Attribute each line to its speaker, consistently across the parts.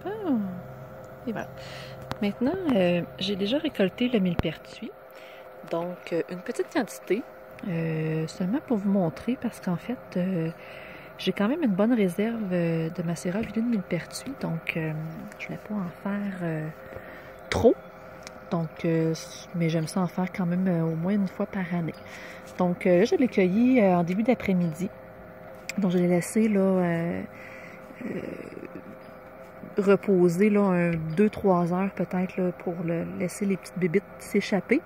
Speaker 1: Ah, et voilà. Maintenant, j'ai déjà récolté le millepertuis. Donc, une petite quantité. Seulement pour vous montrer, parce qu'en fait, j'ai quand même une bonne réserve de macérage huilé de millepertuis. Donc, je ne voulais pas en faire trop. Donc, mais j'aime ça en faire quand même au moins une fois par année. Donc, là, je l'ai cueilli en début d'après-midi. Donc, je l'ai laissé là, reposer là, 2-3 heures peut-être pour laisser les petites bébites s'échapper.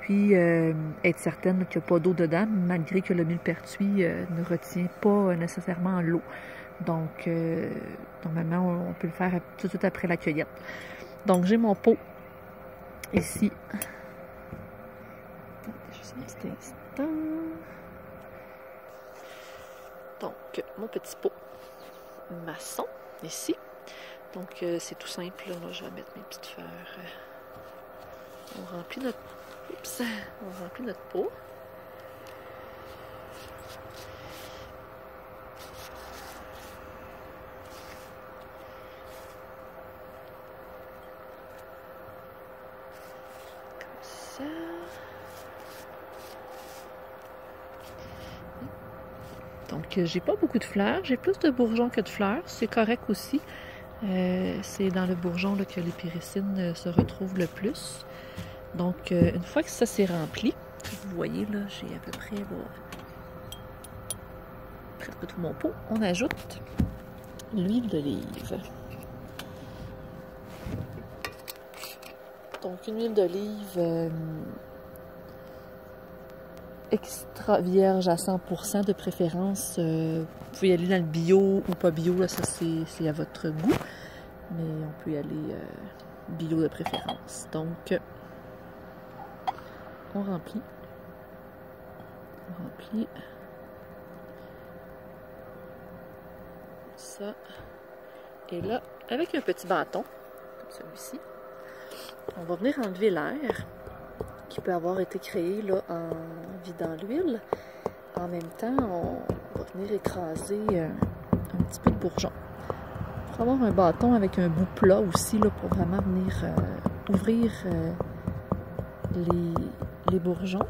Speaker 1: Puis, être certaine qu'il n'y a pas d'eau dedans, malgré que le millepertuis ne retient pas nécessairement l'eau. Donc, normalement, on peut le faire tout de suite après la cueillette. Donc, j'ai mon pot ici. Juste un petit instant. Donc, mon petit pot maçon ici. Donc, c'est tout simple. Là, je vais mettre mes petites fleurs. On remplit notre... Oups! On remplit notre pot. Comme ça. Donc, j'ai pas beaucoup de fleurs. J'ai plus de bourgeons que de fleurs. C'est correct aussi. C'est dans le bourgeon là, que les péricines se retrouvent le plus. Donc, une fois que ça s'est rempli, vous voyez là, j'ai à peu près là, presque tout mon pot. On ajoute l'huile d'olive. Donc, une huile d'olive extra vierge à 100% de préférence. Vous pouvez y aller dans le bio ou pas bio, là, ça c'est à votre goût. Mais on peut y aller bio de préférence. Donc, on remplit. On remplit. Ça. Et là, avec un petit bâton, comme celui-ci, on va venir enlever l'air qui peut avoir été créé là, en vidant l'huile. En même temps, on va venir écraser un petit peu de bourgeon. Pour avoir un bâton avec un bout plat aussi, là, pour vraiment venir ouvrir les bourgeons.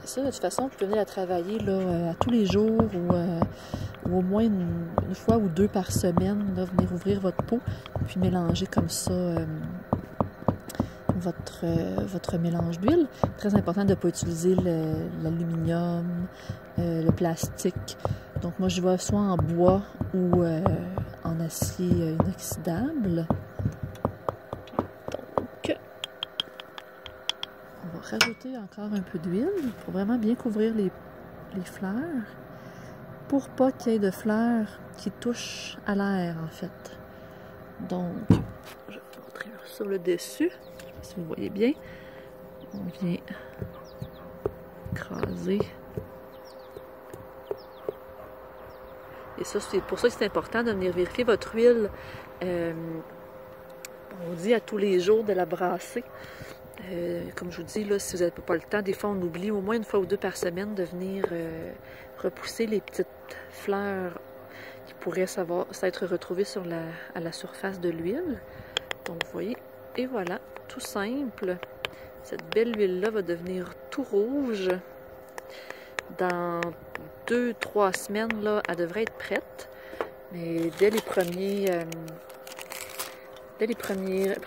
Speaker 1: Et ça, de toute façon, vous pouvez venir à travailler là, à tous les jours ou au moins une fois ou deux par semaine, là, venir ouvrir votre pot, puis mélanger comme ça votre mélange d'huile. Très important de ne pas utiliser l'aluminium, le plastique. Donc moi, je vais soit en bois ou en acier inoxydable. Donc, on va rajouter encore un peu d'huile pour vraiment bien couvrir les fleurs, pour pas qu'il y ait de fleurs qui touchent à l'air, en fait. Donc, je vais vous montrer sur le dessus. Je sais pas si vous voyez bien. On vient écraser. Et ça, c'est pour ça que c'est important de venir vérifier votre huile. On dit à tous les jours de la brasser. Comme je vous dis, là, si vous n'avez pas le temps, des fois on oublie au moins une fois ou deux par semaine de venir repousser les petites fleurs qui pourraient s'être retrouvées à la surface de l'huile. Donc vous voyez, et voilà, tout simple. Cette belle huile-là va devenir tout rouge. Dans 2-3 semaines, là, elle devrait être prête. Mais dès après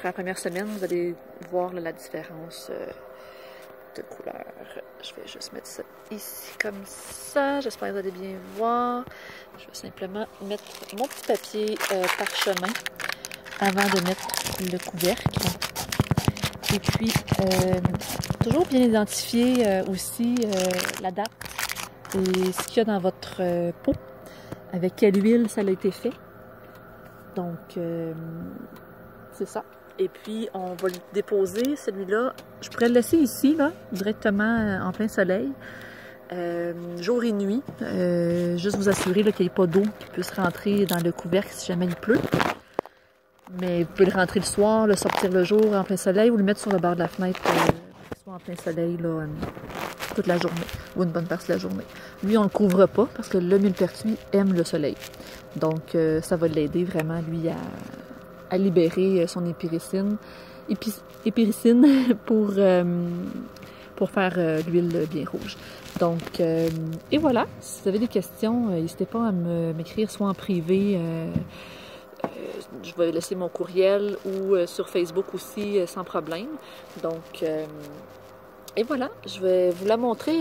Speaker 1: la première semaine, vous allez voir là, la différence de couleur. Je vais juste mettre ça ici comme ça. J'espère que vous allez bien voir. Je vais simplement mettre mon petit papier parchemin avant de mettre le couvercle. Et puis, toujours bien identifier aussi la date et ce qu'il y a dans votre pot, avec quelle huile ça a été fait. Donc, c'est ça. Et puis, on va le déposer, celui-là. Je pourrais le laisser ici, là, directement en plein soleil, jour et nuit. Juste vous assurer qu'il n'y ait pas d'eau qui puisse rentrer dans le couvercle si jamais il pleut. Mais vous pouvez le rentrer le soir, le sortir le jour en plein soleil ou le mettre sur le bord de la fenêtre, soit en plein soleil, là, toute la journée, ou une bonne partie de la journée. Lui, on le couvre pas parce que le millepertuis aime le soleil. Donc, ça va l'aider vraiment, lui, à libérer son épiricine pour faire l'huile bien rouge. Donc, et voilà, si vous avez des questions, n'hésitez pas à m'écrire soit en privé, je vais laisser mon courriel ou sur Facebook aussi sans problème. Donc, et voilà, je vais vous la montrer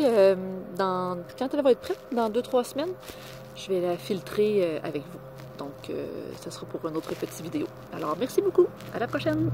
Speaker 1: quand elle va être prête, dans 2-3 semaines. Je vais la filtrer avec vous. Donc, ça sera pour une autre petite vidéo. Alors, merci beaucoup. À la prochaine!